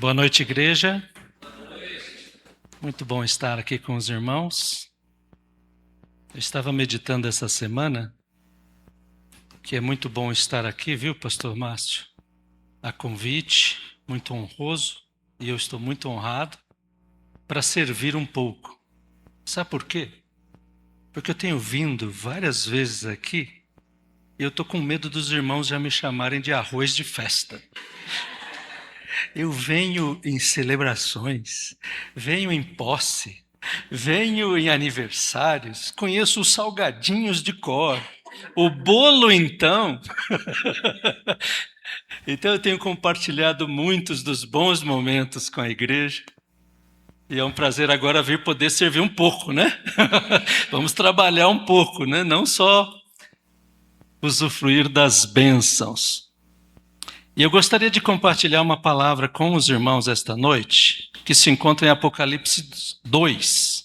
Boa noite, igreja. Muito bom estar aqui com os irmãos. Eu estava meditando essa semana que é muito bom estar aqui, viu, pastor Márcio? A convite, muito honroso, e eu estou muito honrado para servir um pouco. Sabe por quê? Porque eu tenho vindo várias vezes aqui e eu estou com medo dos irmãos já me chamarem de arroz de festa. Eu venho em celebrações, venho em posse, venho em aniversários, conheço os salgadinhos de cor, o bolo então. Então eu tenho compartilhado muitos dos bons momentos com a igreja. E é um prazer agora vir poder servir um pouco, né? Vamos trabalhar um pouco, né? Não só usufruir das bênçãos. E eu gostaria de compartilhar uma palavra com os irmãos esta noite, que se encontra em Apocalipse 2,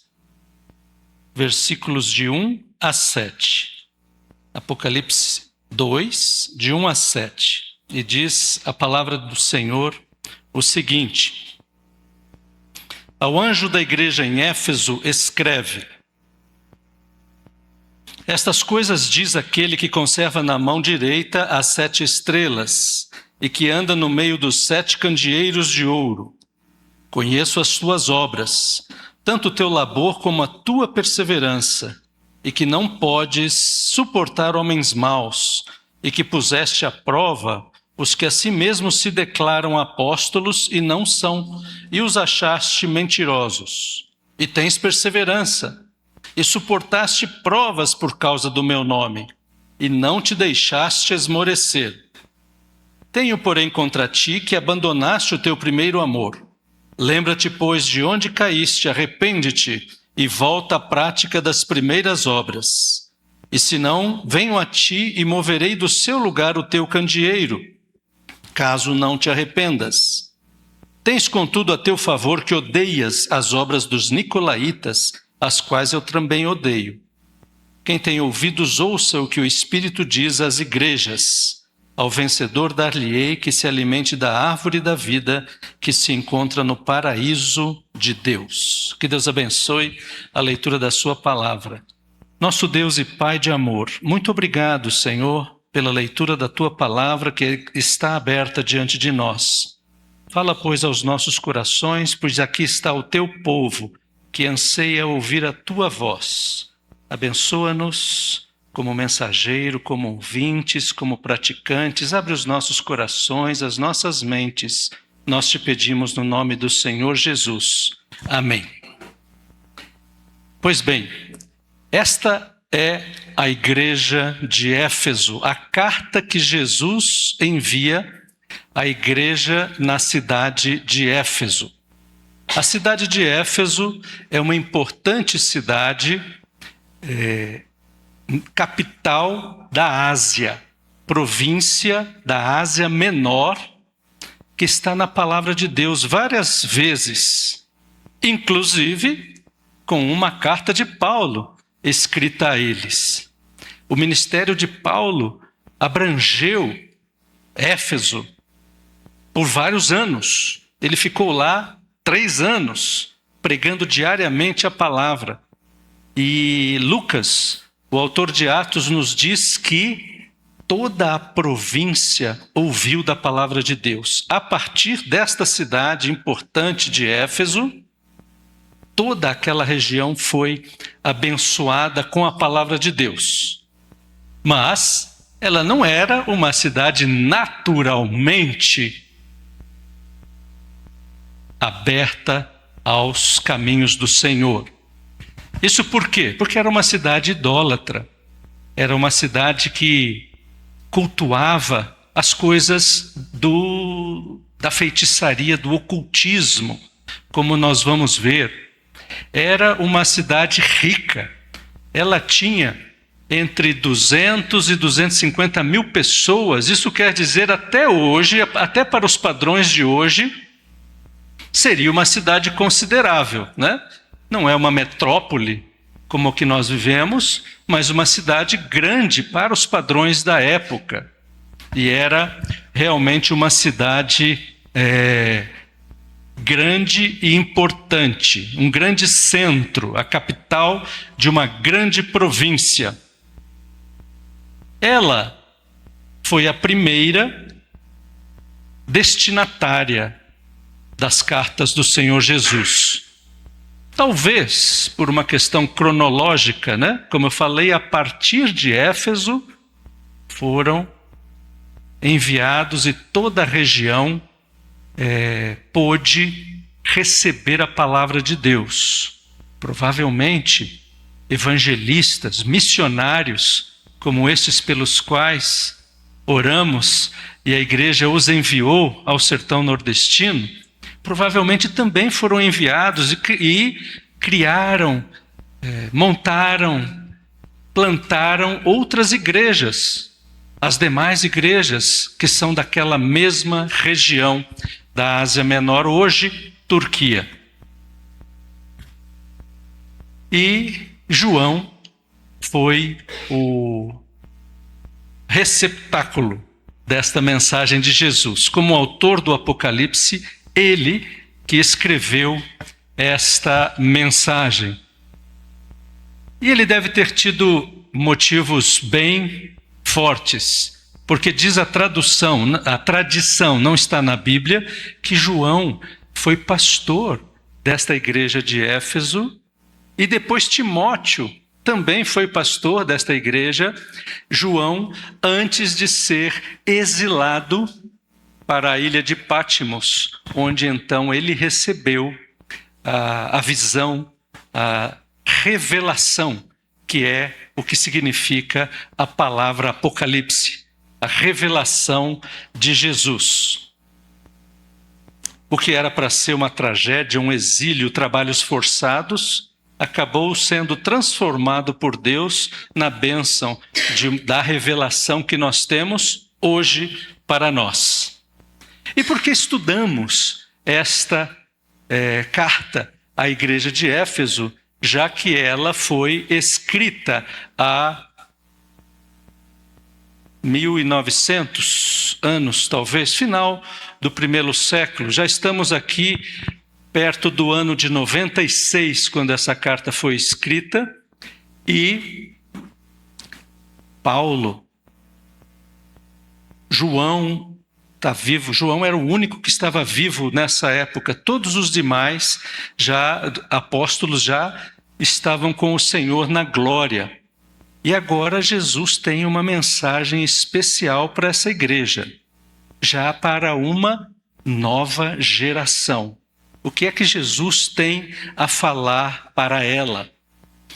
versículos de 1 a 7. Apocalipse 2, de 1 a 7. E diz a palavra do Senhor o seguinte: Ao anjo da igreja em Éfeso escreve: Estas coisas diz aquele que conserva na mão direita as 7 estrelas e que anda no meio dos 7 candeeiros de ouro. Conheço as tuas obras, tanto o teu labor como a tua perseverança, e que não podes suportar homens maus, e que puseste à prova os que a si mesmos se declaram apóstolos e não são, e os achaste mentirosos. E tens perseverança, e suportaste provas por causa do meu nome, e não te deixaste esmorecer. Tenho, porém, contra ti que abandonaste o teu primeiro amor. Lembra-te, pois, de onde caíste, arrepende-te, e volta à prática das primeiras obras. E se não, venho a ti e moverei do seu lugar o teu candeeiro, caso não te arrependas. Tens, contudo, a teu favor que odeias as obras dos nicolaítas, as quais eu também odeio. Quem tem ouvidos, ouça o que o Espírito diz às igrejas. Ao vencedor dar-lhe-ei que se alimente da árvore da vida que se encontra no paraíso de Deus. Que Deus abençoe a leitura da sua palavra. Nosso Deus e Pai de amor, muito obrigado, Senhor, pela leitura da tua palavra que está aberta diante de nós. Fala, pois, aos nossos corações, pois aqui está o teu povo que anseia ouvir a tua voz. Abençoa-nos como mensageiro, como ouvintes, como praticantes. Abre os nossos corações, as nossas mentes. Nós te pedimos no nome do Senhor Jesus. Amém. Pois bem, esta é a igreja de Éfeso, a carta que Jesus envia à igreja na cidade de Éfeso. A cidade de Éfeso é uma importante cidade, capital da Ásia, província da Ásia Menor, que está na palavra de Deus várias vezes, inclusive com uma carta de Paulo escrita a eles. O ministério de Paulo abrangeu Éfeso por vários anos. Ele ficou lá 3 anos, pregando diariamente a palavra. E Lucas, o autor de Atos, nos diz que toda a província ouviu da palavra de Deus. A partir desta cidade importante de Éfeso, toda aquela região foi abençoada com a palavra de Deus. Mas ela não era uma cidade naturalmente aberta aos caminhos do Senhor. Isso por quê? Porque era uma cidade idólatra. Era uma cidade que cultuava as coisas da feitiçaria, do ocultismo, como nós vamos ver. Era uma cidade rica. Ela tinha entre 200 e 250 mil pessoas. Isso quer dizer, até hoje, até para os padrões de hoje, seria uma cidade considerável, né? Não é uma metrópole como a que nós vivemos, mas uma cidade grande para os padrões da época. E era realmente uma cidade grande e importante, um grande centro, a capital de uma grande província. Ela foi a primeira destinatária das cartas do Senhor Jesus. Talvez por uma questão cronológica, né? Como eu falei, a partir de Éfeso foram enviados e toda a região pôde receber a palavra de Deus. Provavelmente evangelistas, missionários, como estes pelos quais oramos e a igreja os enviou ao sertão nordestino, provavelmente também foram enviados e criaram, montaram, plantaram outras igrejas, as demais igrejas que são daquela mesma região da Ásia Menor, hoje Turquia. E João foi o receptáculo desta mensagem de Jesus. Como autor do Apocalipse, ele que escreveu esta mensagem. E ele deve ter tido motivos bem fortes, porque diz a tradição, não está na Bíblia, que João foi pastor desta igreja de Éfeso, e depois Timóteo também foi pastor desta igreja. João, antes de ser exilado para a ilha de Pátimos, onde então ele recebeu a visão, a revelação, que é o que significa a palavra Apocalipse, a revelação de Jesus. O que era para ser uma tragédia, um exílio, trabalhos forçados, acabou sendo transformado por Deus na bênção da revelação que nós temos hoje para nós. E por que estudamos esta carta à igreja de Éfeso, já que ela foi escrita há 1900 anos, talvez, final do primeiro século. Já estamos aqui perto do ano de 96, quando essa carta foi escrita, e João está vivo. João era o único que estava vivo nessa época. Todos os demais apóstolos já estavam com o Senhor na glória. E agora Jesus tem uma mensagem especial para essa igreja, já para uma nova geração. O que é que Jesus tem a falar para ela?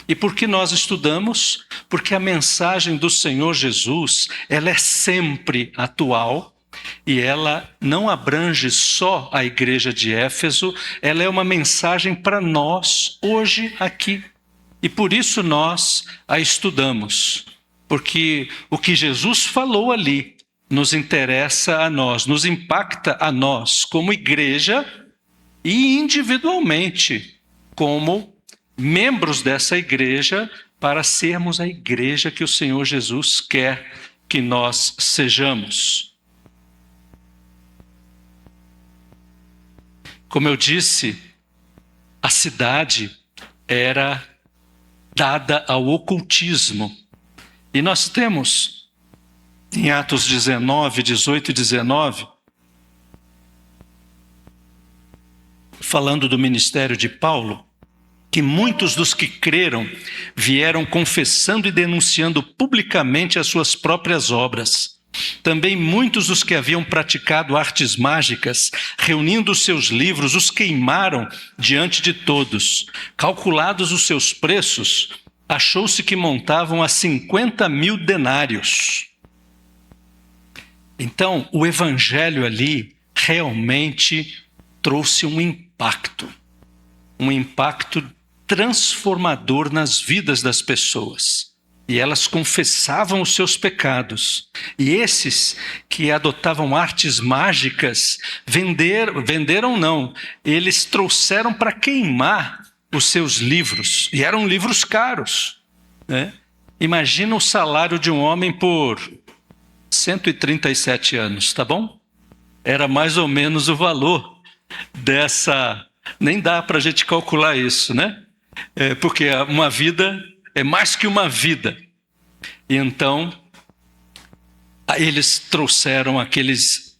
E por que nós estudamos? Porque a mensagem do Senhor Jesus, ela é sempre atual, e ela não abrange só a igreja de Éfeso, ela é uma mensagem para nós hoje aqui. E por isso nós a estudamos, porque o que Jesus falou ali nos interessa a nós, nos impacta a nós como igreja e individualmente como membros dessa igreja, para sermos a igreja que o Senhor Jesus quer que nós sejamos. Como eu disse, a cidade era dada ao ocultismo. E nós temos, em Atos 19, 18 e 19, falando do ministério de Paulo, que muitos dos que creram vieram confessando e denunciando publicamente as suas próprias obras. Também muitos dos que haviam praticado artes mágicas, reunindo os seus livros, os queimaram diante de todos. Calculados os seus preços, achou-se que montavam a 50.000 denários. Então, o evangelho ali realmente trouxe um impacto transformador nas vidas das pessoas. E elas confessavam os seus pecados. E esses que adotavam artes mágicas, venderam não, eles trouxeram para queimar os seus livros. E eram livros caros, né? Imagina o salário de um homem por 137 anos, tá bom? Era mais ou menos o valor dessa... Nem dá para a gente calcular isso, né? Porque uma vida é mais que uma vida. E então, eles trouxeram aqueles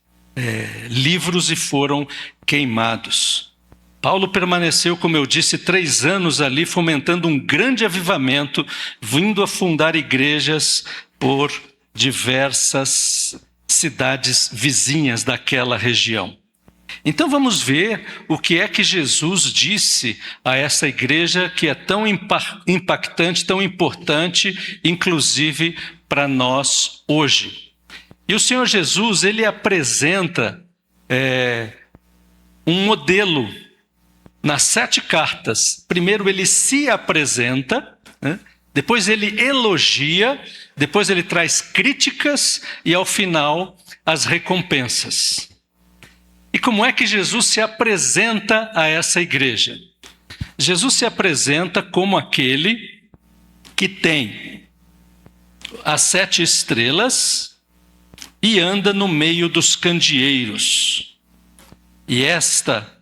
livros e foram queimados. Paulo permaneceu, como eu disse, 3 anos ali, fomentando um grande avivamento, vindo a fundar igrejas por diversas cidades vizinhas daquela região. Então vamos ver o que é que Jesus disse a essa igreja que é tão impactante, tão importante, inclusive para nós hoje. E o Senhor Jesus, ele apresenta um modelo nas 7 cartas. Primeiro ele se apresenta, né? Depois ele elogia, depois ele traz críticas e ao final as recompensas. E como é que Jesus se apresenta a essa igreja? Jesus se apresenta como aquele que tem as 7 estrelas e anda no meio dos candeeiros. E esta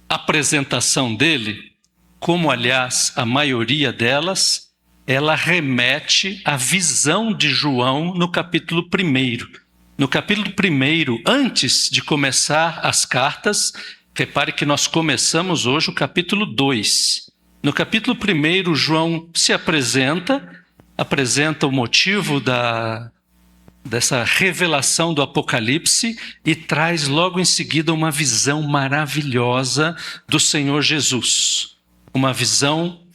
apresentação dele, como aliás a maioria delas, ela remete à visão de João no capítulo 1. No capítulo 1, antes de começar as cartas, repare que nós começamos hoje o capítulo 2. No capítulo 1, João se apresenta o motivo dessa revelação do Apocalipse e traz logo em seguida uma visão maravilhosa do Senhor Jesus. Uma visão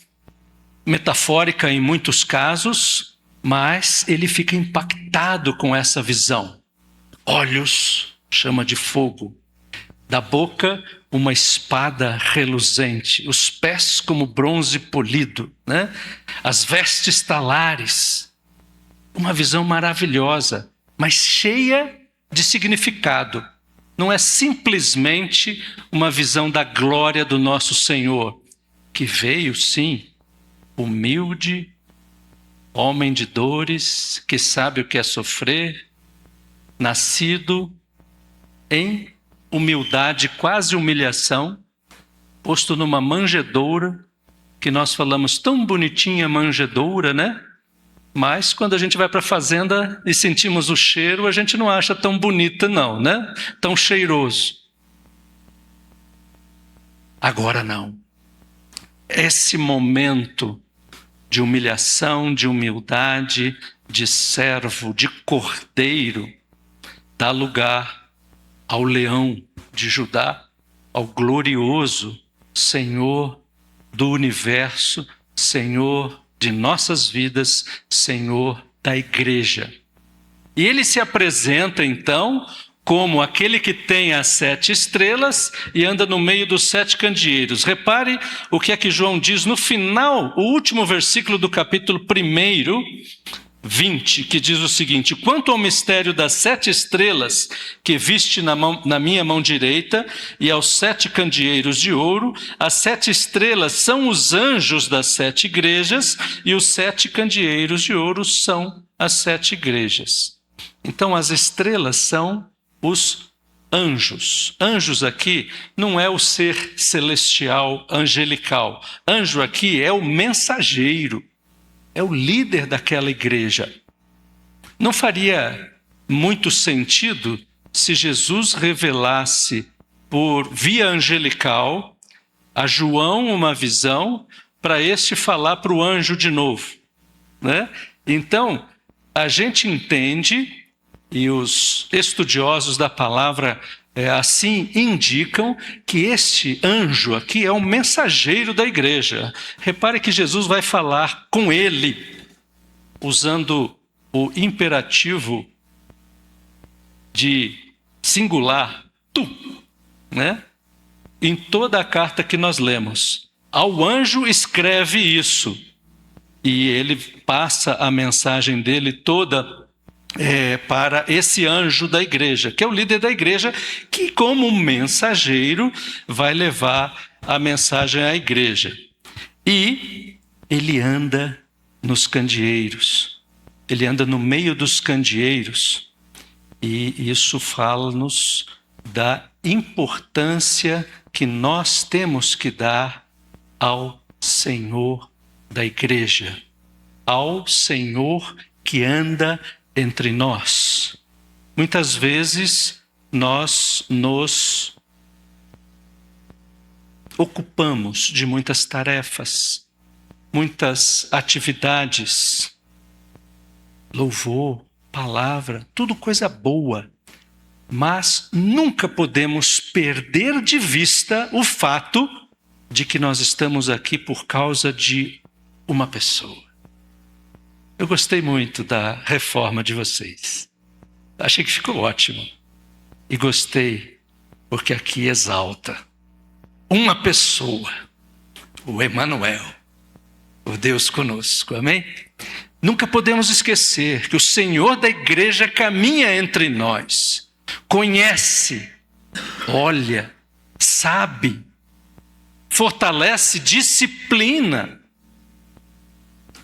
metafórica em muitos casos, mas ele fica impactado com essa visão. Olhos, chama de fogo, da boca uma espada reluzente, os pés como bronze polido, né? As vestes talares. Uma visão maravilhosa, mas cheia de significado. Não é simplesmente uma visão da glória do nosso Senhor, que veio, sim, humilde, homem de dores, que sabe o que é sofrer, nascido em humildade, quase humilhação, posto numa manjedoura, que nós falamos tão bonitinha manjedoura, né? Mas quando a gente vai para a fazenda e sentimos o cheiro, a gente não acha tão bonita não, né? Tão cheiroso. Agora não. Esse momento de humilhação, de humildade, de servo, de cordeiro, dá lugar ao leão de Judá, ao glorioso Senhor do universo, Senhor de nossas vidas, Senhor da igreja. E ele se apresenta então como aquele que tem as 7 estrelas e anda no meio dos 7 candeeiros. Repare o que é que João diz no final, o último versículo do capítulo 1, 20, que diz o seguinte: quanto ao mistério das 7 estrelas que viste na minha mão direita e aos 7 candeeiros de ouro, as 7 estrelas são os anjos das 7 igrejas e os 7 candeeiros de ouro são as 7 igrejas. Então as estrelas são os anjos. Anjos aqui não é o ser celestial, angelical. Anjo aqui é o mensageiro. É o líder daquela igreja. Não faria muito sentido se Jesus revelasse por via angelical a João uma visão para este falar para o anjo de novo, né? Então, a gente entende, e os estudiosos da palavra assim indicam, que este anjo aqui é um mensageiro da igreja. Repare que Jesus vai falar com ele, usando o imperativo de singular, tu, né? Em toda a carta que nós lemos. Ao anjo escreve isso, e ele passa a mensagem dele toda para esse anjo da igreja, que é o líder da igreja, que como mensageiro vai levar a mensagem à igreja. E ele anda nos candeeiros, ele anda no meio dos candeeiros, e isso fala-nos da importância que nós temos que dar ao Senhor da igreja, ao Senhor que anda entre nós. Muitas vezes nós nos ocupamos de muitas tarefas, muitas atividades, louvor, palavra, tudo coisa boa. Mas nunca podemos perder de vista o fato de que nós estamos aqui por causa de uma pessoa. Eu gostei muito da reforma de vocês. Achei que ficou ótimo. E gostei porque aqui exalta uma pessoa, o Emanuel, o Deus conosco, amém? Nunca podemos esquecer que o Senhor da igreja caminha entre nós, conhece, olha, sabe, fortalece, disciplina.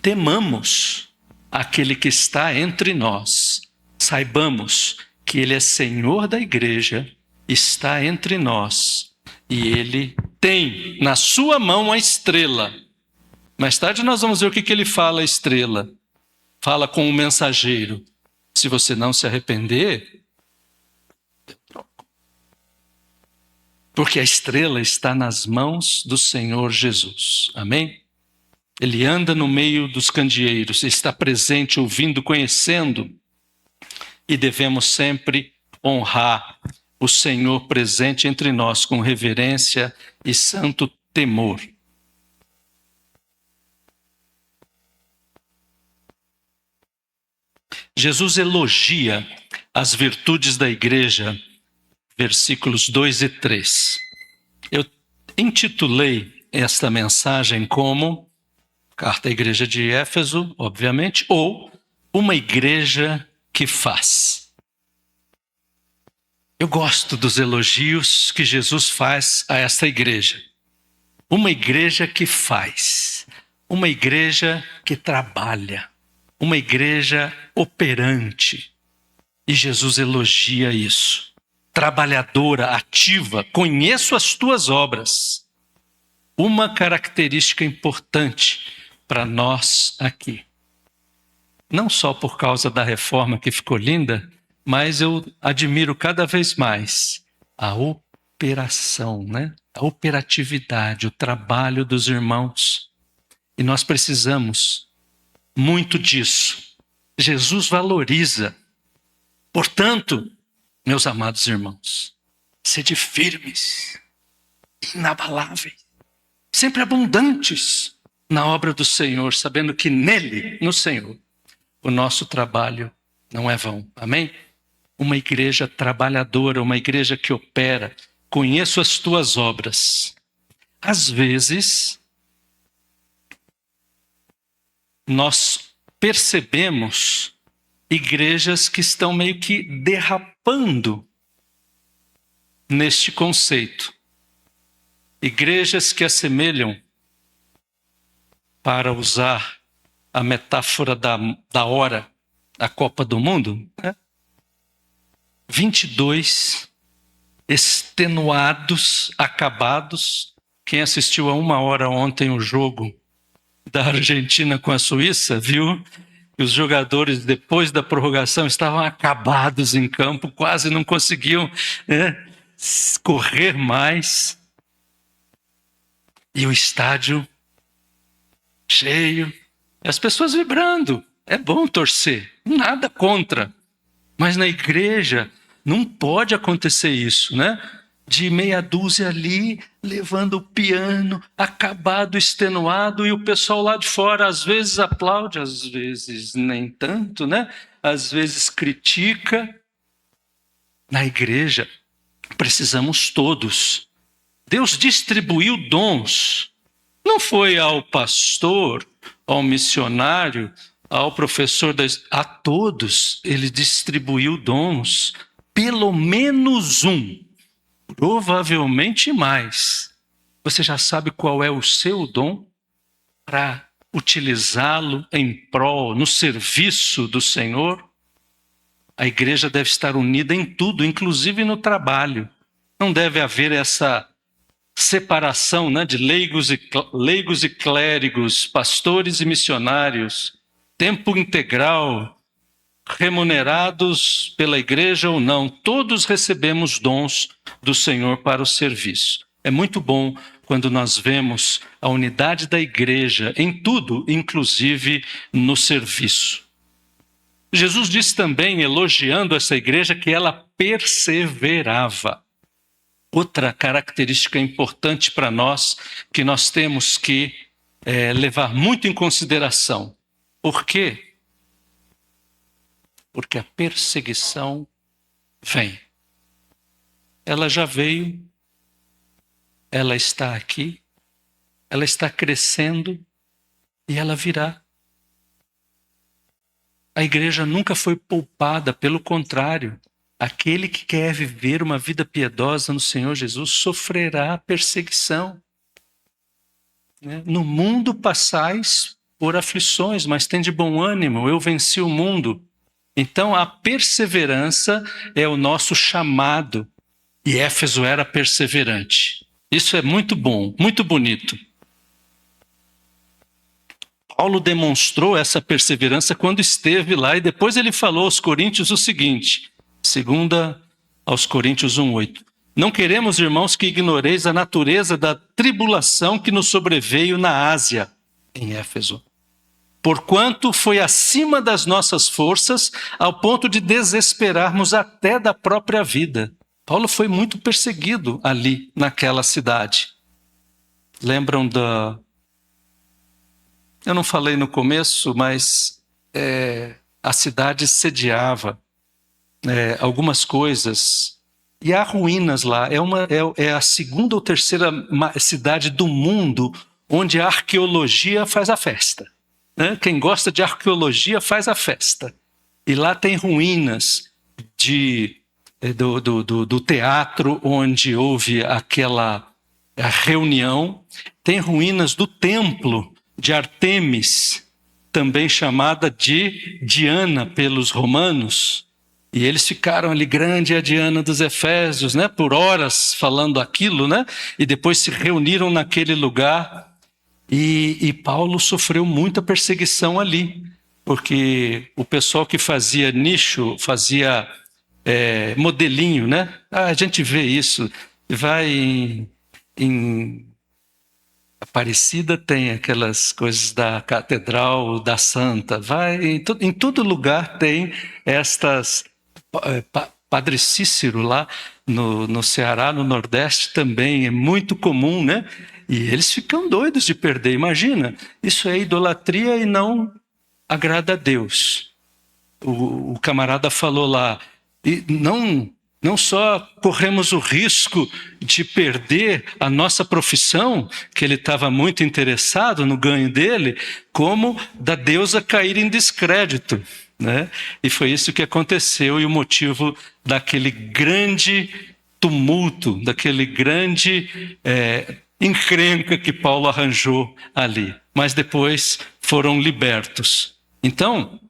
Temamos aquele que está entre nós. Saibamos que Ele é Senhor da igreja, está entre nós e Ele tem na sua mão a estrela. Mais tarde nós vamos ver o que Ele fala, a estrela. Fala com o mensageiro. Se você não se arrepender, eu troco. Porque a estrela está nas mãos do Senhor Jesus. Amém? Ele anda no meio dos candeeiros, está presente, ouvindo, conhecendo. E devemos sempre honrar o Senhor presente entre nós com reverência e santo temor. Jesus elogia as virtudes da igreja, versículos 2 e 3. Eu intitulei esta mensagem como Carta à Igreja de Éfeso, obviamente, ou Uma Igreja que Faz. Eu gosto dos elogios que Jesus faz a esta igreja. Uma igreja que faz, uma igreja que trabalha, uma igreja operante. E Jesus elogia isso. Trabalhadora, ativa, conheço as tuas obras. Uma característica importante para nós aqui. Não só por causa da reforma que ficou linda, mas eu admiro cada vez mais a operação, né? A operatividade, o trabalho dos irmãos. E nós precisamos muito disso. Jesus valoriza. Portanto, meus amados irmãos, sede firmes, inabaláveis, sempre abundantes na obra do Senhor, sabendo que nele, no Senhor, o nosso trabalho não é vão. Amém? Uma igreja trabalhadora, uma igreja que opera. Conheço as tuas obras. Às vezes, nós percebemos igrejas que estão meio que derrapando neste conceito. Igrejas que assemelham, para usar a metáfora da hora, a Copa do Mundo, né? 22 extenuados, acabados. Quem assistiu a 1 hora ontem o jogo da Argentina com a Suíça, viu que os jogadores, depois da prorrogação, estavam acabados em campo, quase não conseguiam, né, correr mais. E o estádio cheio, as pessoas vibrando. É bom torcer, nada contra. Mas na igreja não pode acontecer isso, né? De meia dúzia ali, levando o piano, acabado, extenuado, e o pessoal lá de fora às vezes aplaude, às vezes nem tanto, né? Às vezes critica. Na igreja, precisamos todos. Deus distribuiu dons. Não foi ao pastor, ao missionário, ao professor, a todos ele distribuiu dons. Pelo menos um, provavelmente mais. Você já sabe qual é o seu dom para utilizá-lo em prol, no serviço do Senhor? A igreja deve estar unida em tudo, inclusive no trabalho. Não deve haver essa separação, né, de leigos e clérigos, pastores e missionários, tempo integral, remunerados pela igreja ou não. Todos recebemos dons do Senhor para o serviço. É muito bom quando nós vemos a unidade da igreja em tudo, inclusive no serviço. Jesus disse também, elogiando essa igreja, que ela perseverava. Outra característica importante para nós, que nós temos que levar muito em consideração. Por quê? Porque a perseguição vem. Ela já veio, ela está aqui, ela está crescendo e ela virá. A igreja nunca foi poupada, pelo contrário. Aquele que quer viver uma vida piedosa no Senhor Jesus sofrerá perseguição. No mundo passais por aflições, mas tende bom ânimo, eu venci o mundo. Então a perseverança é o nosso chamado. E Éfeso era perseverante. Isso é muito bom, muito bonito. Paulo demonstrou essa perseverança quando esteve lá e depois ele falou aos Coríntios o seguinte, 2 aos Coríntios 1:8. Não queremos, irmãos, que ignoreis a natureza da tribulação que nos sobreveio na Ásia, em Éfeso. Porquanto foi acima das nossas forças, ao ponto de desesperarmos até da própria vida. Paulo foi muito perseguido ali, naquela cidade. Lembram da... Eu não falei no começo, mas a cidade sediava algumas coisas. E há ruínas lá. É a segunda ou terceira cidade do mundo onde a arqueologia faz a festa. Quem gosta de arqueologia faz a festa. E lá tem ruínas do teatro onde houve aquela reunião. Tem ruínas do templo de Artemis, também chamada de Diana pelos romanos. E eles ficaram ali, grande a Diana dos Efésios, por horas falando aquilo, e depois se reuniram naquele lugar. E Paulo sofreu muita perseguição ali, porque o pessoal que fazia nicho, fazia modelinho, a gente vê isso, vai em Aparecida tem aquelas coisas da Catedral da Santa, em todo lugar tem estas... Padre Cícero lá no Ceará, no Nordeste também, é muito comum, E eles ficam doidos de perder, imagina, isso é idolatria e não agrada a Deus. O camarada falou lá, e não só corremos o risco de perder a nossa profissão, que ele estava muito interessado no ganho dele, como da deusa cair em descrédito. E foi isso que aconteceu e o motivo daquele grande tumulto, daquele grande encrenca que Paulo arranjou ali. Mas depois foram libertos. Então,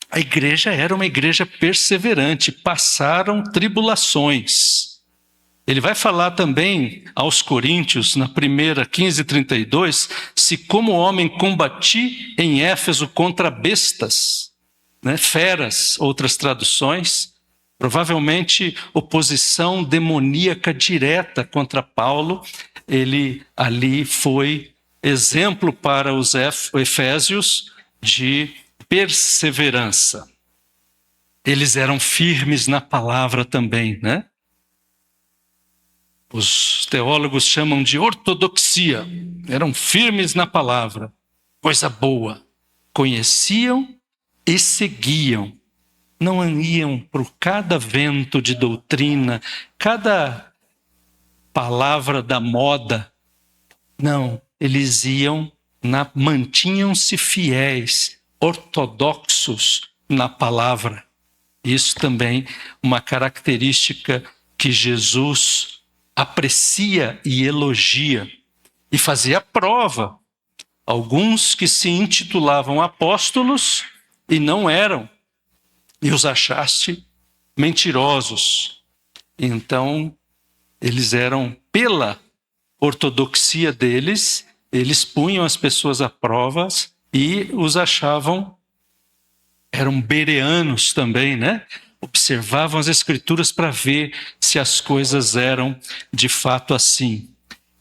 a igreja era uma igreja perseverante, passaram tribulações. Ele vai falar também aos Coríntios, na 1:15-32, se como homem combati em Éfeso contra bestas, feras, outras traduções, provavelmente oposição demoníaca direta contra Paulo. Ele ali foi exemplo para os efésios de perseverança. Eles eram firmes na palavra também, Os teólogos chamam de ortodoxia. Eram firmes na palavra, coisa boa. Conheciam e seguiam. Não iam por cada vento de doutrina, cada palavra da moda. Não, eles iam, mantinham-se fiéis, ortodoxos na palavra. Isso também uma característica que Jesus aprecia e elogia. E fazia prova. Alguns que se intitulavam apóstolos e não eram, e os achaste mentirosos. Então, Eles eram, pela ortodoxia deles, eles punham as pessoas à prova e os achavam, eram bereanos também, né? Observavam as escrituras para ver se as coisas eram de fato assim.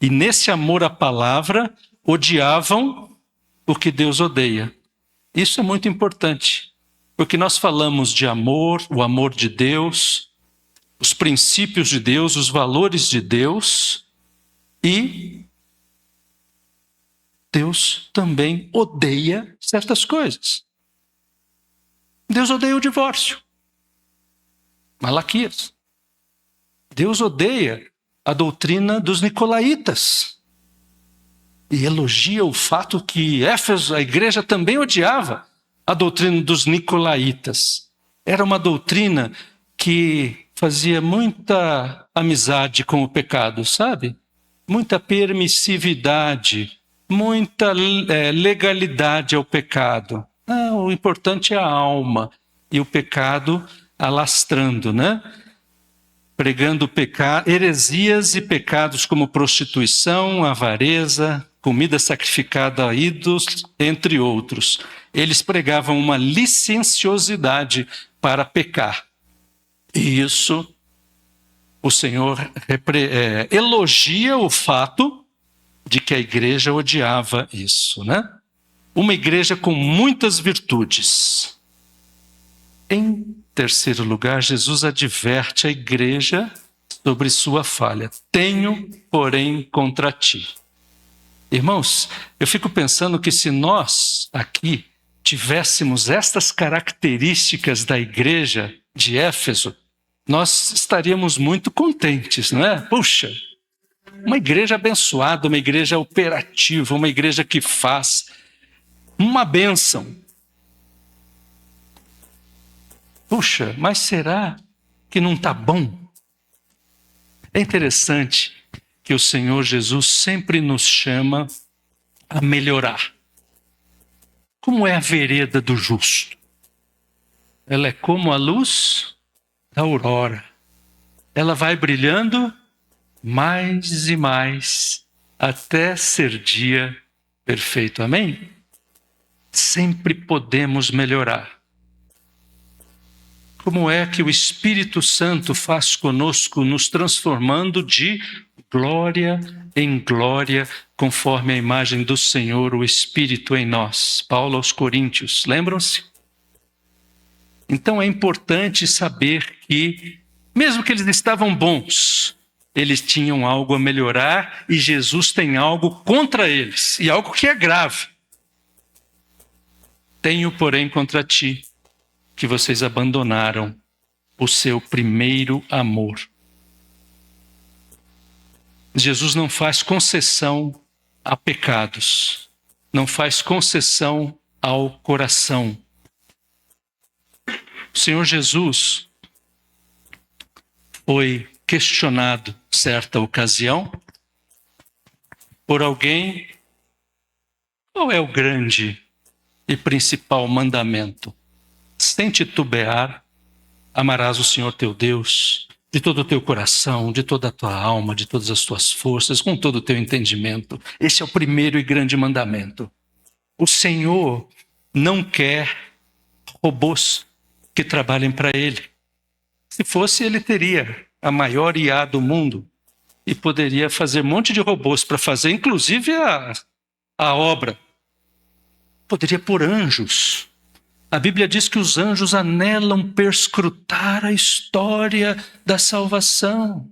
E nesse amor à palavra, odiavam o que Deus odeia. Isso é muito importante, porque nós falamos de amor, o amor de Deus, os princípios de Deus, os valores de Deus, e Deus também odeia certas coisas. Deus odeia o divórcio. Malaquias. Deus odeia a doutrina dos nicolaítas. E elogia o fato que Éfeso, a igreja, também odiava a doutrina dos nicolaítas. Era uma doutrina que fazia muita amizade com o pecado, sabe? Muita permissividade, muita legalidade ao pecado. O importante é a alma e o pecado alastrando, né? Pregando heresias e pecados como prostituição, avareza, comida sacrificada a ídolos, entre outros. Eles pregavam uma licenciosidade para pecar. E isso, o Senhor elogia o fato de que a igreja odiava isso, né? Uma igreja com muitas virtudes. Em terceiro lugar, Jesus adverte a igreja sobre sua falha. Tenho, porém, contra ti. Irmãos, eu fico pensando que se nós aqui tivéssemos estas características da igreja de Éfeso, nós estaríamos muito contentes, não é? Puxa, uma igreja abençoada, uma igreja operativa, uma igreja que faz uma bênção. Puxa, mas será que não está bom? É interessante que o Senhor Jesus sempre nos chama a melhorar. Como é a vereda do justo? Ela é como a luz da aurora. Ela vai brilhando mais e mais até ser dia perfeito. Amém? Sempre podemos melhorar. Como é que o Espírito Santo faz conosco, nos transformando de glória em glória, conforme a imagem do Senhor, o Espírito em nós. Paulo aos Coríntios, lembram-se? Então é importante saber que, mesmo que eles estavam bons, eles tinham algo a melhorar e Jesus tem algo contra eles, e algo que é grave. Tenho, porém, contra ti, que vocês abandonaram o seu primeiro amor. Jesus não faz concessão a pecados, não faz concessão ao coração. O Senhor Jesus foi questionado, certa ocasião, por alguém: qual é o grande e principal mandamento? Sem titubear, amarás o Senhor teu Deus de todo o teu coração, de toda a tua alma, de todas as tuas forças, com todo o teu entendimento. Esse é o primeiro e grande mandamento. O Senhor não quer robôs que trabalhem para Ele. Se fosse, Ele teria a maior IA do mundo e poderia fazer um monte de robôs para fazer, inclusive, a obra. Poderia pôr anjos. A Bíblia diz que os anjos anelam perscrutar a história da salvação.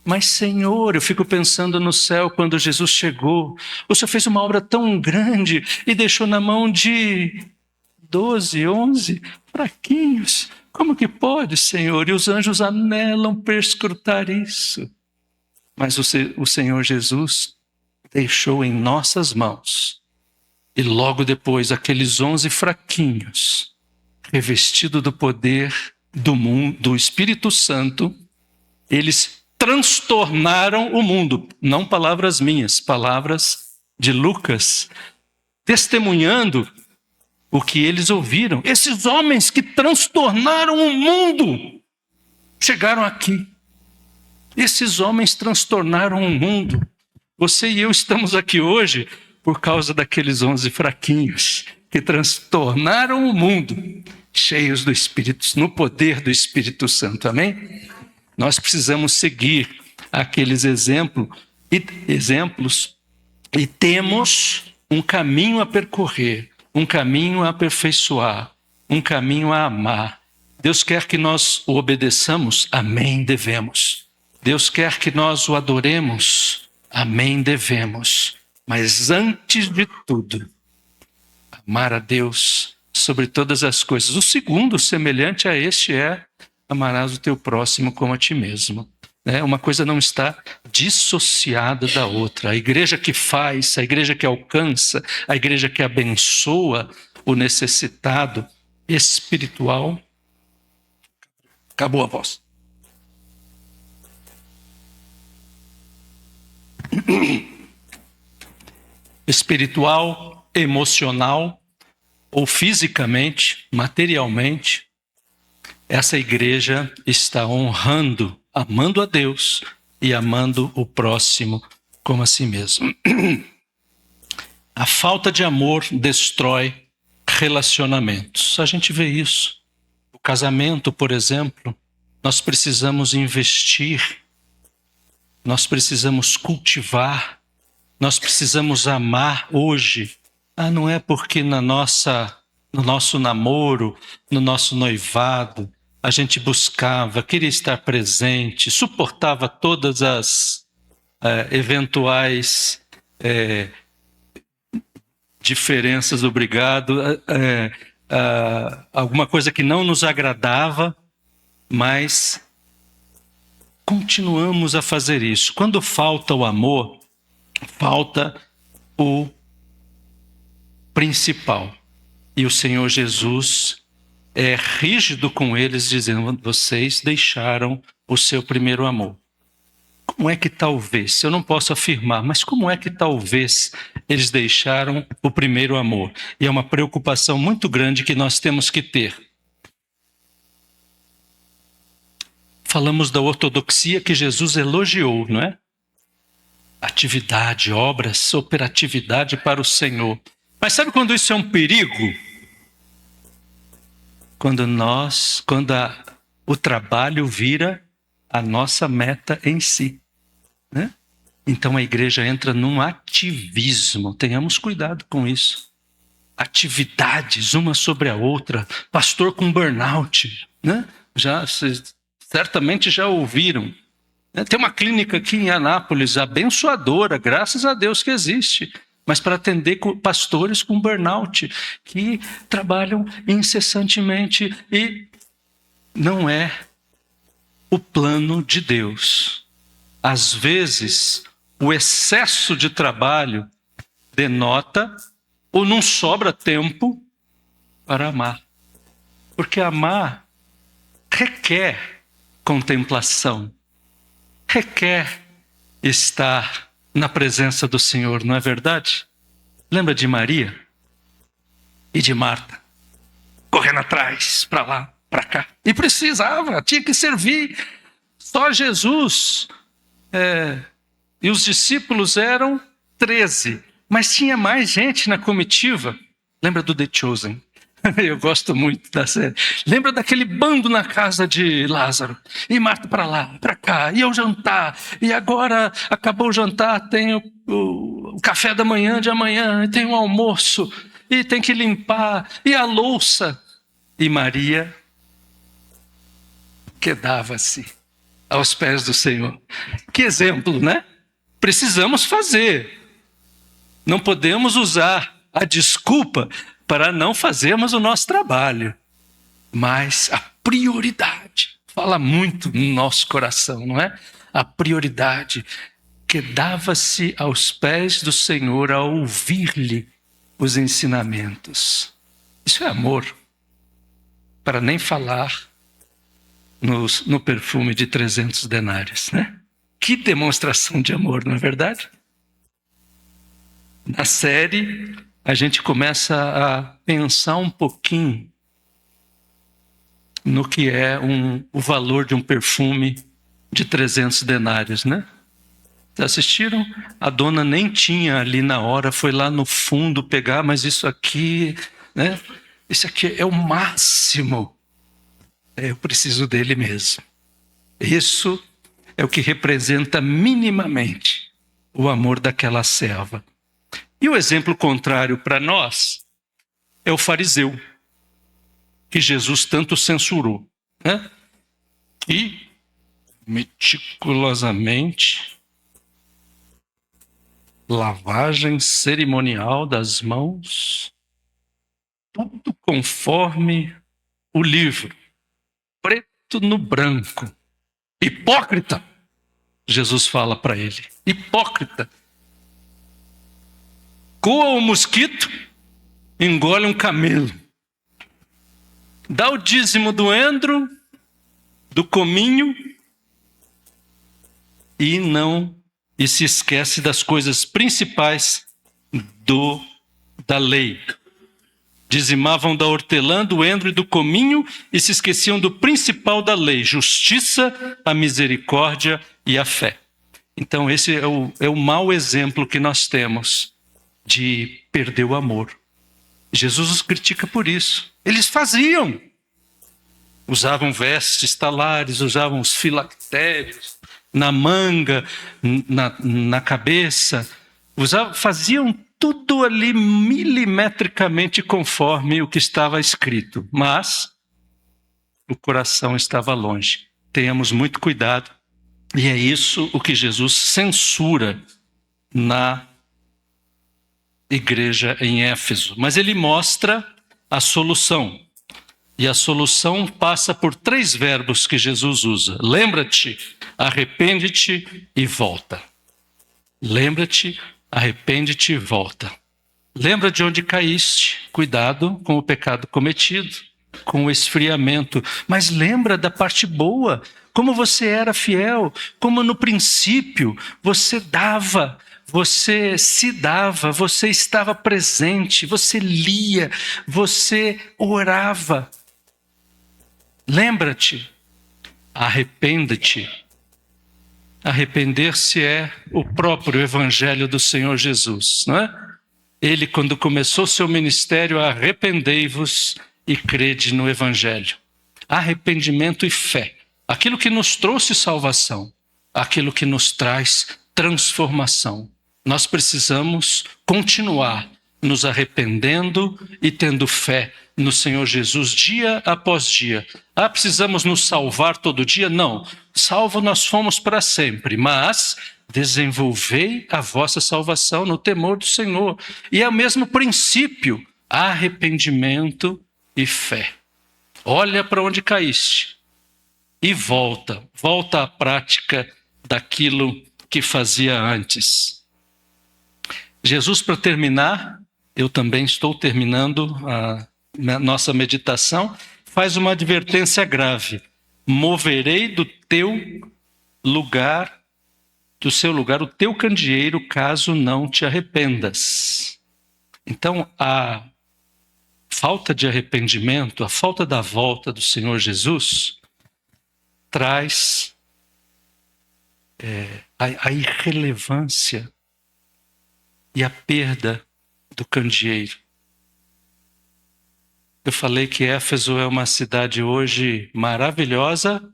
Mas, Senhor, eu fico pensando no céu quando Jesus chegou. O Senhor fez uma obra tão grande e deixou na mão de 12, 11 fraquinhos. Como que pode, Senhor? E os anjos anelam perscrutar isso. Mas o Senhor Jesus deixou em nossas mãos. E logo depois, aqueles 11 fraquinhos, revestidos do poder do Espírito Santo, eles transtornaram o mundo. Não palavras minhas, palavras de Lucas, testemunhando o que eles ouviram. Esses homens que transtornaram o mundo chegaram aqui. Esses homens transtornaram o mundo. Você e eu estamos aqui hoje por causa daqueles 11 fraquinhos que transtornaram o mundo, cheios do Espírito, no poder do Espírito Santo. Amém? Nós precisamos seguir aqueles exemplos e temos um caminho a percorrer, um caminho a aperfeiçoar, um caminho a amar. Deus quer que nós o obedeçamos? Amém, devemos. Deus quer que nós o adoremos? Amém, devemos. Mas antes de tudo, amar a Deus sobre todas as coisas. O segundo, semelhante a este, é amarás o teu próximo como a ti mesmo. Uma coisa não está dissociada da outra. A igreja que faz, a igreja que alcança, a igreja que abençoa o necessitado espiritual. Acabou a voz. Espiritual, emocional ou fisicamente, materialmente, essa igreja está honrando, amando a Deus e amando o próximo como a si mesmo. A falta de amor destrói relacionamentos. A gente vê isso. O casamento, por exemplo, nós precisamos investir, nós precisamos cultivar, nós precisamos amar hoje. Não é porque no nosso namoro, no nosso noivado, a gente buscava, queria estar presente, suportava todas as eventuais diferenças, alguma coisa que não nos agradava, mas continuamos a fazer isso. Quando falta o amor, falta o principal. E o Senhor Jesus é rígido com eles, dizendo: vocês deixaram o seu primeiro amor. Como é que talvez, eu não posso afirmar, mas como é que talvez eles deixaram o primeiro amor? E é uma preocupação muito grande que nós temos que ter. Falamos da ortodoxia que Jesus elogiou, não é? Atividade, obras, operatividade para o Senhor. Mas sabe quando isso é um perigo? Quando o trabalho vira a nossa meta em si, né? Então a igreja entra num ativismo. Tenhamos cuidado com isso. Atividades uma sobre a outra. Pastor com burnout, né? Vocês certamente já ouviram. Tem uma clínica aqui em Anápolis, abençoadora, graças a Deus que existe, mas para atender pastores com burnout, que trabalham incessantemente, e não é o plano de Deus. Às vezes, o excesso de trabalho denota ou não sobra tempo para amar. Porque amar requer contemplação, requer estar na presença do Senhor, não é verdade? Lembra de Maria e de Marta, correndo atrás, para lá, para cá. E precisava, tinha que servir. Só Jesus. E os discípulos eram 13, mas tinha mais gente na comitiva. Lembra do The Chosen? Eu gosto muito da série. Lembra daquele bando na casa de Lázaro? E Marta para lá, para cá, e ao jantar. E agora acabou o jantar, tem o café da manhã de amanhã, e tem o almoço, e tem que limpar, e a louça. E Maria quedava-se aos pés do Senhor. Que exemplo, né? Precisamos fazer. Não podemos usar a desculpa para não fazermos o nosso trabalho. Mas a prioridade fala muito no nosso coração, não é? A prioridade, quedava-se aos pés do Senhor a ouvir-lhe os ensinamentos. Isso é amor. Para nem falar no perfume de 300 denários, né? Que demonstração de amor, não é verdade? Na série, a gente começa a pensar um pouquinho no que é o valor de um perfume de 300 denários, né? Vocês assistiram? A dona nem tinha ali na hora, foi lá no fundo pegar, mas isso aqui, né? Isso aqui é o máximo. Eu preciso dele mesmo. Isso é o que representa minimamente o amor daquela serva. E o exemplo contrário para nós é o fariseu, que Jesus tanto censurou, né? E meticulosamente, lavagem cerimonial das mãos, tudo conforme o livro, preto no branco. Hipócrita, Jesus fala para ele. Hipócrita. Coa um mosquito, engole um camelo. Dá o dízimo do endro, do cominho, e se esquece das coisas principais da lei. Dizimavam da hortelã, do endro e do cominho e se esqueciam do principal da lei, justiça, a misericórdia e a fé. Então esse é o mau exemplo que nós temos de perder o amor. Jesus os critica por isso. Eles faziam. Usavam vestes talares, usavam os filactérios na manga, na cabeça. Faziam tudo ali milimetricamente conforme o que estava escrito. Mas o coração estava longe. Tenhamos muito cuidado. E é isso o que Jesus censura na igreja em Éfeso. Mas ele mostra a solução. E a solução passa por 3 verbos que Jesus usa. Lembra-te, arrepende-te e volta. Lembra-te, arrepende-te e volta. Lembra de onde caíste. Cuidado com o pecado cometido, com o esfriamento. Mas lembra da parte boa, como você era fiel, como no princípio você dava, você se dava, você estava presente, você lia, você orava. Lembra-te, arrependa-te. Arrepender-se é o próprio evangelho do Senhor Jesus, não é? Ele, quando começou seu ministério, arrependei-vos e crede no evangelho. Arrependimento e fé. Aquilo que nos trouxe salvação, aquilo que nos traz transformação. Nós precisamos continuar nos arrependendo e tendo fé no Senhor Jesus dia após dia. Precisamos nos salvar todo dia? Não. Salvo nós fomos para sempre, mas desenvolvei a vossa salvação no temor do Senhor. E é o mesmo princípio, arrependimento e fé. Olha para onde caíste e volta à prática daquilo que fazia antes. Jesus, para terminar, eu também estou terminando a nossa meditação, faz uma advertência grave. Moverei do seu lugar o teu candeeiro, caso não te arrependas. Então, a falta de arrependimento, a falta da volta do Senhor Jesus, traz a irrelevância e a perda do candeeiro. Eu falei que Éfeso é uma cidade hoje maravilhosa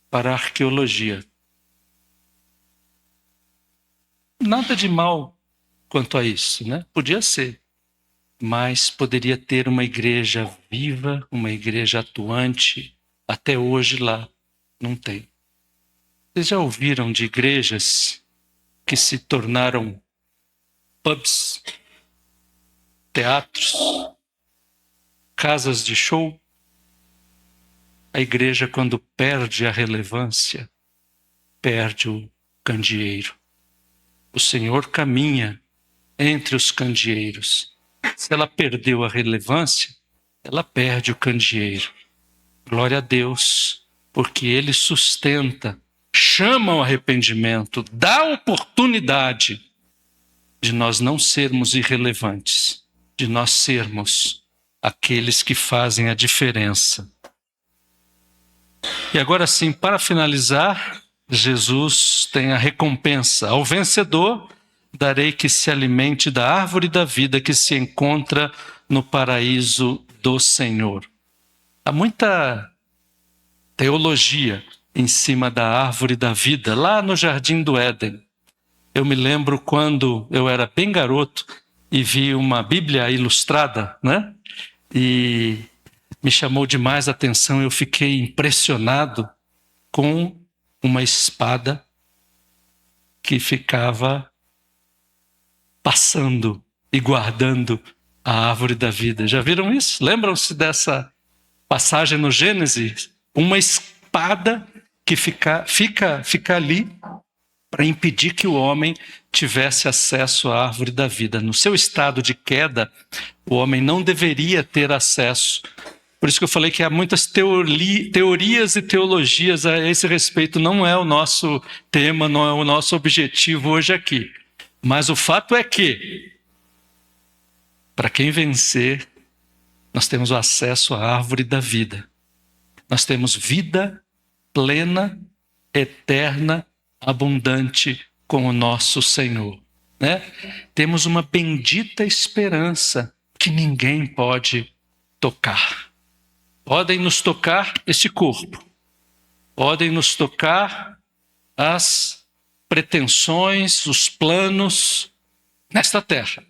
para a arqueologia. Nada de mal quanto a isso, né? Podia ser, mas poderia ter uma igreja viva, uma igreja atuante. Até hoje lá não tem. Vocês já ouviram de igrejas que se tornaram pubs, teatros, casas de show? A igreja, quando perde a relevância, perde o candeeiro. O Senhor caminha entre os candeeiros. Se ela perdeu a relevância, ela perde o candeeiro. Glória a Deus, porque Ele sustenta, chama ao arrependimento, dá oportunidade de nós não sermos irrelevantes, de nós sermos aqueles que fazem a diferença. E agora sim, para finalizar, Jesus tem a recompensa. Ao vencedor, darei que se alimente da árvore da vida que se encontra no paraíso do Senhor. Há muita teologia em cima da árvore da vida, lá no Jardim do Éden. Eu me lembro quando eu era bem garoto e vi uma Bíblia ilustrada, né? E me chamou demais a atenção, eu fiquei impressionado com uma espada que ficava passando e guardando a árvore da vida. Já viram isso? Lembram-se dessa passagem no Gênesis? Uma espada que fica ali para impedir que o homem tivesse acesso à árvore da vida. No seu estado de queda, o homem não deveria ter acesso. Por isso que eu falei que há muitas teorias e teologias a esse respeito. Não é o nosso tema, não é o nosso objetivo hoje aqui. Mas o fato é que, para quem vencer, nós temos o acesso à árvore da vida. Nós temos vida plena, eterna, abundante com o nosso Senhor, né? Temos uma bendita esperança que ninguém pode tocar. Podem nos tocar este corpo, podem nos tocar as pretensões, os planos nesta terra,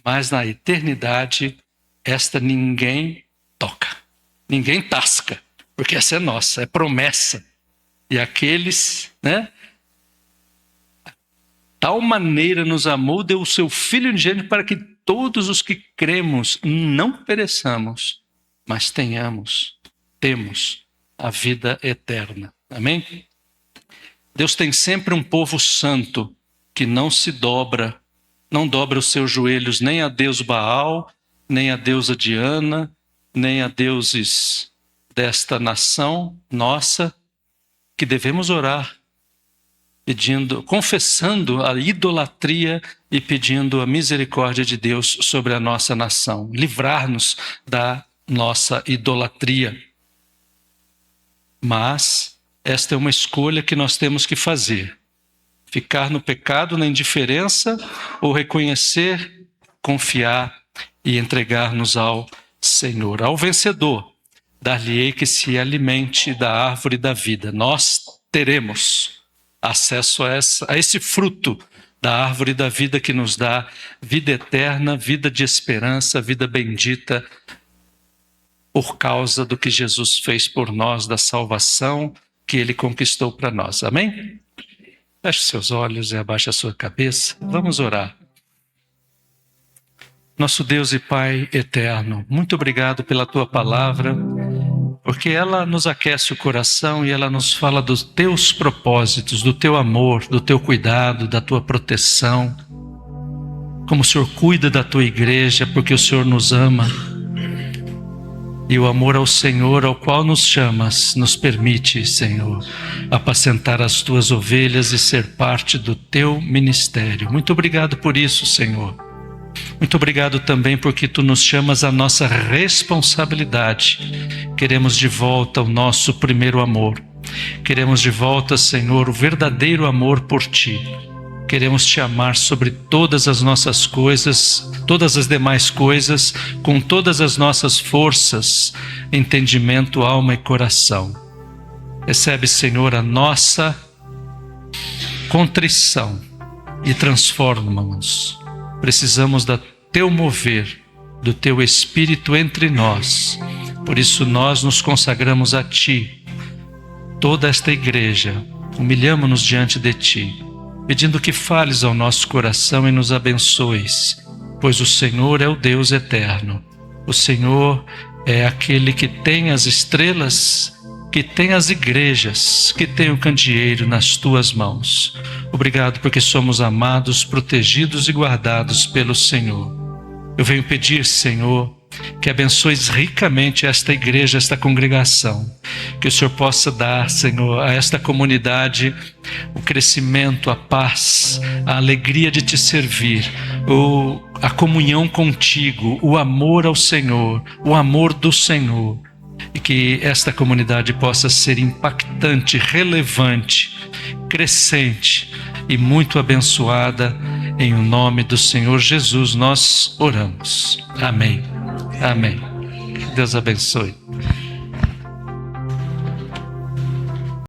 mas na eternidade esta ninguém toca, ninguém tasca, porque essa é nossa, é promessa. E aqueles, né? Tal maneira nos amou, deu o seu Filho unigênito para que todos os que cremos não pereçamos, mas temos a vida eterna. Amém? Deus tem sempre um povo santo que não se dobra, não dobra os seus joelhos nem a Deus Baal, nem a deusa Diana, nem a deuses desta nação nossa, que devemos orar, confessando a idolatria e pedindo a misericórdia de Deus sobre a nossa nação, livrar-nos da nossa idolatria. Mas esta é uma escolha que nós temos que fazer: ficar no pecado, na indiferença, ou reconhecer, confiar e entregar-nos ao Senhor. Ao vencedor, dar-lhe-ei que se alimente da árvore da vida. Nós teremos acesso a esse fruto da árvore da vida que nos dá vida eterna, vida de esperança, vida bendita, por causa do que Jesus fez por nós, da salvação que Ele conquistou para nós. Amém? Feche seus olhos e abaixe a sua cabeça. Vamos orar. Nosso Deus e Pai eterno, muito obrigado pela Tua palavra, porque ela nos aquece o coração e ela nos fala dos Teus propósitos, do Teu amor, do Teu cuidado, da Tua proteção. Como o Senhor cuida da Tua igreja, porque o Senhor nos ama. E o amor ao Senhor, ao qual nos chamas, nos permite, Senhor, apacentar as Tuas ovelhas e ser parte do Teu ministério. Muito obrigado por isso, Senhor. Muito obrigado também porque Tu nos chamas à nossa responsabilidade. Queremos de volta o nosso primeiro amor. Queremos de volta, Senhor, o verdadeiro amor por Ti. Queremos Te amar sobre todas as nossas coisas, todas as demais coisas, com todas as nossas forças, entendimento, alma e coração. Recebe, Senhor, a nossa contrição e transforma-nos. Precisamos do Teu mover, do Teu Espírito entre nós. Por isso nós nos consagramos a Ti. Toda esta igreja, humilhamo-nos diante de Ti, pedindo que fales ao nosso coração e nos abençoes, pois o Senhor é o Deus eterno. O Senhor é aquele que tem as estrelas, que tem as igrejas, que tem o candeeiro nas Tuas mãos. Obrigado porque somos amados, protegidos e guardados pelo Senhor. Eu venho pedir, Senhor, que abençoes ricamente esta igreja, esta congregação. Que o Senhor possa dar, Senhor, a esta comunidade o crescimento, a paz, a alegria de Te servir, a comunhão contigo, o amor ao Senhor, o amor do Senhor. e que esta comunidade possa ser impactante, relevante, crescente e muito abençoada. Em o nome do Senhor Jesus nós oramos. Amém. Amém. Deus abençoe.